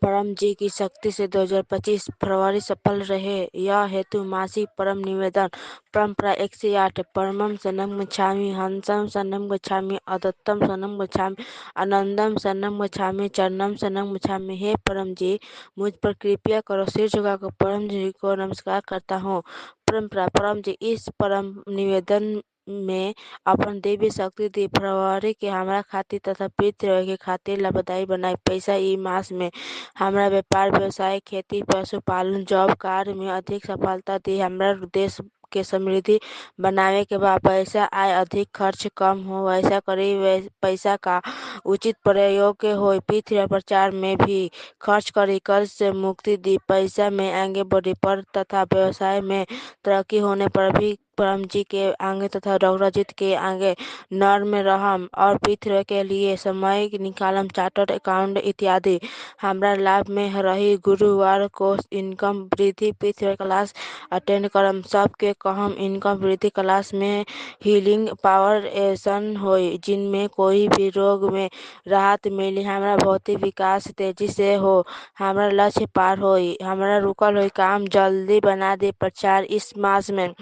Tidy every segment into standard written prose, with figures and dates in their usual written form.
परम जी की शक्ति से 2025 फरवरी सफल रहे, यह हेतु मासिक परम निवेदन परंपरा 108। परमं शरणं गच्छामि, हंसं शरणं गच्छामि, अद्वैतम शरणं गच्छामि, आनंदम शरणं गच्छामि, चरणम शरणं गच्छामि। हे परम जी, मुझ पर कृपया करो। सिर झुकाकर परम जी को नमस्कार करता हूँ। परंपरा। परम जी, इस परम निवेदन में अपन देवी शक्ति दी फरवरी के हमरा खातिर तथा पितृ के खातिर लाभदायी बनाई। पैसा ई मास में हमरा व्यापार व्यवसाय खेती पशुपालन जॉब कार्य में अधिक सफलता दी। हमरा देश के समृद्धि बनावे के बाद पैसा आय अधिक खर्च कम हो, वैसा करी पैसा का उचित प्रयोग के हो। पितृ प्रचार में भी खर्च करी, कर्ज से मुक्ति दी। पैसा में आगे बढ़ी पर तथा व्यवसाय में तरक्की होने पर भी परम जी के आगे तथा डॉक्टर जीत के आगे नर में रहम और पितृ के लिए समय निकालम। चार्टर्ड अकाउंट इत्यादि हमरा लाभ में रही। गुरुवार को इनकम वृद्धि पितृ क्लास अटेंड करम। सबके कहम इनकम वृद्धि क्लास में हीलिंग पावर एसन होई, जिनमें कोई भी रोग में राहत मिली। हमरा भौतिक विकास तेजी से हो, हमरा लक्ष्य पार होई, हमरा रुकल हुई काम जल्दी बना दे। प्रचार इस मास में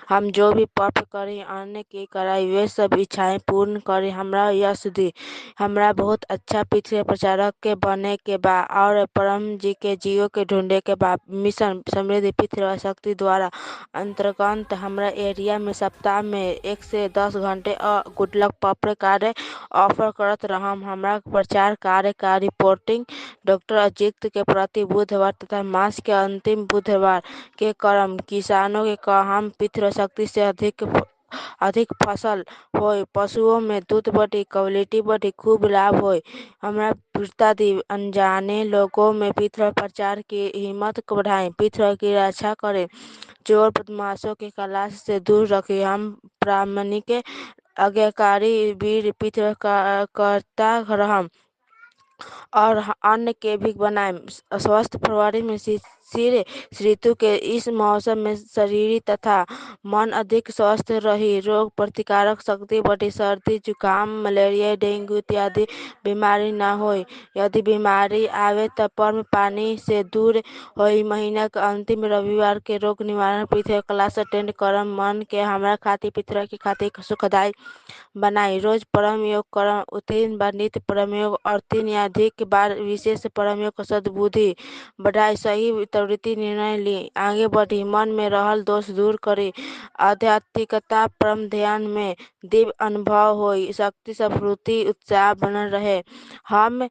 हम जो भी पाप करी अन्य की कराई, वे सब इच्छाएं पूर्ण करे, हमरा यश दी। हमरा बहुत अच्छा पितृ प्रचारक के बने के बा और परम जी के जियो के ढूंढे के बा। मिशन समृद्धि पितृ शक्ति द्वारा अंतर्गत हमरा एरिया में सप्ताह में 1 से 10 घंटे गुडलक पप कार्य ऑफर करत रहम। हमरा प्रचार कार्य का रिपोर्टिंग डॉक्टर अजित के प्रति बुधवार तथा मास के अंतिम बुधवार के करम। किसानों के कहम पितृ शक्ति से अधिक फसल होय, पशुओं में दूध बढ़ी, क्वालिटी बढ़ी, खूब लाभ होय। हमरा वीरता दी। अनजाने लोगों में पितृ प्रचार की हिम्मत को बढ़ाएं, पितृ की रक्षा करें, चोर बदमाशों के कलाश से दूर रखें। हम प्रामाणिक आज्ञाकारी वीर पितृ करता रहम और अन्य के भी बनाए। स्वस्थ फरवरी में शिशिर ऋतु के इस मौसम में शरीर तथा मन अधिक स्वस्थ रही, रोग प्रतिकारक शक्ति बढ़ी, सर्दी जुकाम मलेरिया डेंगू इत्यादि बीमारी न होई। यदि बीमारी आवे तो पर्म पानी से दूर होई। महीना के अंतिम रविवार के रोग निवारण पितृ क्लास अटेंड करम। मन के हमरा खातिर पितृ के खातिर सुखदायी बनाई। रोज परम योग करम। 3 बार नित्य परम योग और 3 या अधिक बार विशेष परम योग सद्बुद्धि बढ़ाई। सही त्वरित निर्णय ली, आगे बढ़ी, मन में रहल दोष दूर करी, आध्यात्मिकता परम ध्यान में दिव्य अनुभव होई, शक्ति स्फूर्ति उत्साह बनल रहे। हम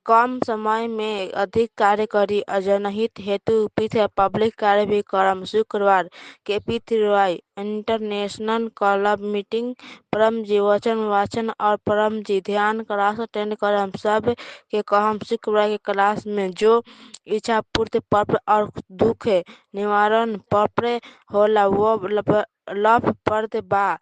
कम समय में अधिक कार्य करी। अजनहित हेतु पितृ पब्लिक कार्य भी करम। शुक्रवार के पितृवाई इंटरनेशनल क्लब मीटिंग, परम जी वचन वाचन और परम जी ध्यान क्लास अटेंड करम। सब के कहम शुक्रवार के क्लास में जो इच्छा पूर्ति पत्र और दुख निवारण पत्र होला वो लाभप्रद बा।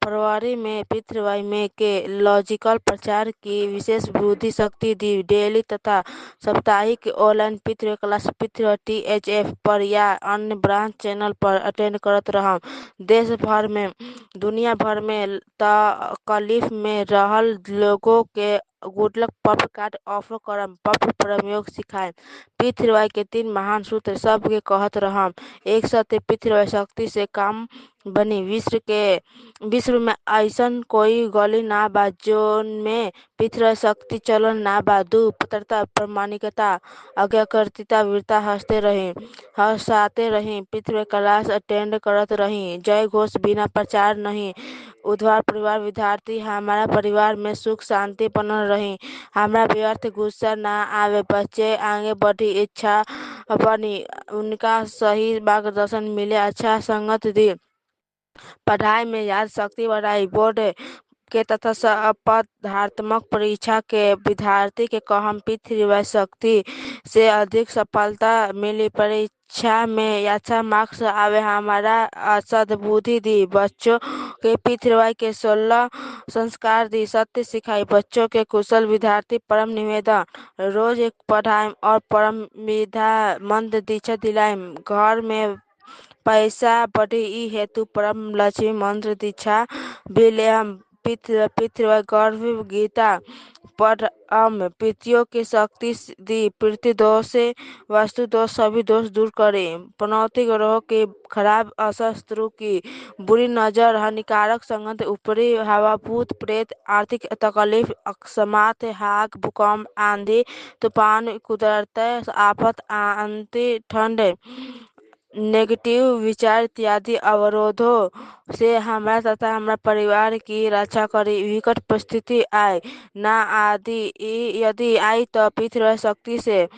फरवरी में पितृवाई में के लॉजिकल प्रचार की विशेष बुद्धि शक्ति दी। डेली तथा साप्ताहिक ऑनलाइन पितृ क्लास पितृ THF पर या अन्य ब्रांच चैनल पर अटेंड करत रहम। देश भर में दुनिया भर में तकलीफ में रहल लोगों के गुडलक पप कार्ड ऑफर करम। पप प्रयोग सिखाए। पितृवाई के 3 महान सूत्र सब के कहत रहम। एक सत्य पितृवाई शक्ति से काम बनी। विश्व में ऐसन कोई गली ना बा जोन में पितृ शक्ति चलन ना बा। 2 पत्रता प्रामाणिकता आज्ञाकारिता वीरता हंसाते रही, पितृ क्लास अटेंड करत रही, जय घोष बिना प्रचार नहीं। उद्धार परिवार विद्यार्थी हमारा परिवार में सुख शांति बनल रही, हमरा व्यर्थ गुस्सा ना आवे, बच्चे आगे बढ़ी इच्छा बनी, उनका सही मार्गदर्शन मिले, अच्छा संगत दी, पढ़ाई में याद शक्ति बढ़ाई। बोर्ड के तथा स्पर्धात्मक परीक्षा के विद्यार्थी के कहम पितृवाई शक्ति से अधिक सफलता मिली, परीक्षा में अच्छा मार्क्स आवे, हमारा सद्बुद्धि दी। बच्चों के पितृवाई के 16 संस्कार दी, सत्य सिखाई, बच्चों के कुशल विद्यार्थी परम निवेदन रोज एक पढ़ाई और परम विद्या मंद दीक्षा दिलाई। घर में पैसा बढ़ी ई हेतु परम लक्ष्मी मंत्र दीक्षा भी ले हम। पितृ गर्भ गीता परम पितरों की शक्ति दी पृथ्वी दोषे वास्तु दोष सभी दोष दूर करे, पनौती ग्रहों के खराब असर, शत्रु की बुरी नजर, हानिकारक संगत, ऊपरी हवा, भूत प्रेत, आर्थिक तकलीफ, अकस्मात, आग, भूकंप, आंधी, तूफान, कुदरती आफत, आंधी, ठंड, नेगेटिव विचार इत्यादि अवरोधों से हमारा तथा हमारा परिवार की रक्षा करी। विकट परिस्थिति आए ना आदि यदि आई तो पृथ्वी शक्ति से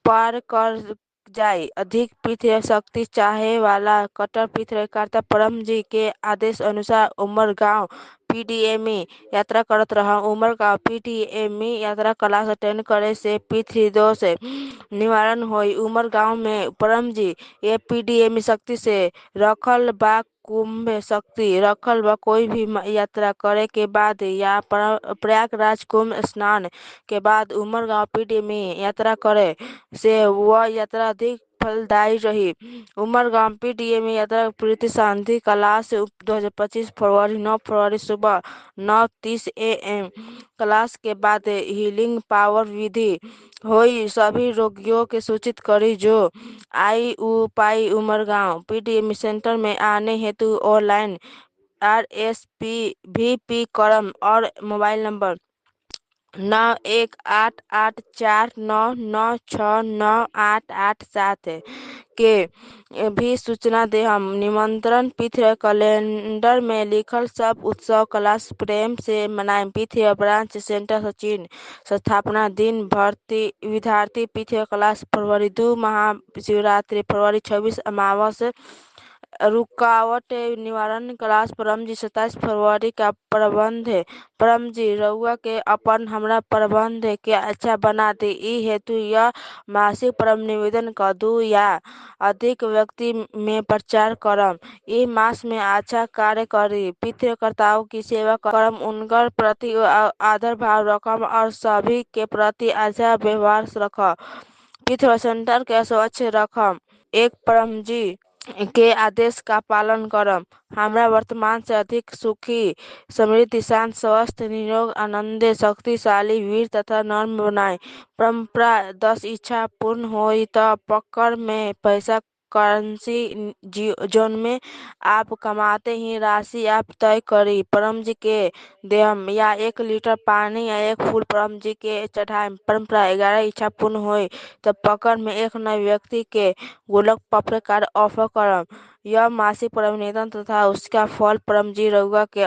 पार कर जाए। अधिक पृथ्वी शक्ति चाहे वाला कट्टर पृथ्वीकर्ता परम जी के आदेश अनुसार उमरगांव पीडीएमई यात्रा करत रहा। उमरगांव पीडीएमई यात्रा कला से ट्रेन करे से पृथ्वी दोष निवारण होई। उमरगांव में परम जी ये पीडीएमई शक्ति से रखल बा कुंभ शक्ति रखल बा। कोई भी यात्रा करे के बाद या प्रयागराज कुंभ स्नान के बाद उमरगांव पीडीएमई यात्रा करे से वह यात्रा अधिक फलदायी रही। उमरगांव पीडीएमई यात्रा प्रीति शांति क्लास 2025 फरवरी 9 फरवरी सुबह 9:30 AM क्लास के बाद हीलिंग पावर विधि हुई। सभी रोगियों के सूचित करी जो आई पाई। उमरगांव पीडीएमई सेंटर में आने हेतु ऑनलाइन RSVP करम और मोबाइल नंबर 918849969887 के भी सूचना दे। हम निमंत्रण पृथ्वी कैलेंडर में लिखल सब उत्सव क्लास प्रेम से मनाएं। पृथ्वी ब्रांच सेंटर सचिन स्थापना दिन भर्ती विद्यार्थी पृथ्वी क्लास फरवरी 2 महाशिवरात्रि फरवरी 26 अमावस रुकावट निवारण क्लास परम जी 27 फरवरी का प्रबंध है। परम जी रउआ के अपन हमरा प्रबंध के अच्छा बना दे ई हेतु यह मासिक परम निवेदन कर दू या अधिक व्यक्ति में प्रचार करम। ई मास में अच्छा कार्य करी, पितृकर्ताओं की सेवा करम, उनकर प्रति आदर भाव रखम और सभी के प्रति अच्छा व्यवहार रखम। पृथ्वी सेंटर के स्वच्छ रखम। एक परम जी के आदेश का पालन करम। हमरा वर्तमान से अधिक सुखी समृद्धि शांत स्वस्थ निरोग आनंदे शक्तिशाली वीर तथा नर्म बनाए। परंपरा 10 इच्छा पूर्ण होई तो पकड़ में पैसा करेंसी जोन में आप कमाते ही राशि आप तय करी परम जी के देहम या 1 लीटर पानी या 1 फूल परम जी के चढ़ाएं। परंपरा 11 इच्छा पूर्ण होई तो पकड़ में एक नए व्यक्ति के गोलक पत्र कार्ड ऑफर करम। यह मासिक परम निवेदन तथा उसका फल परम जी रउआ के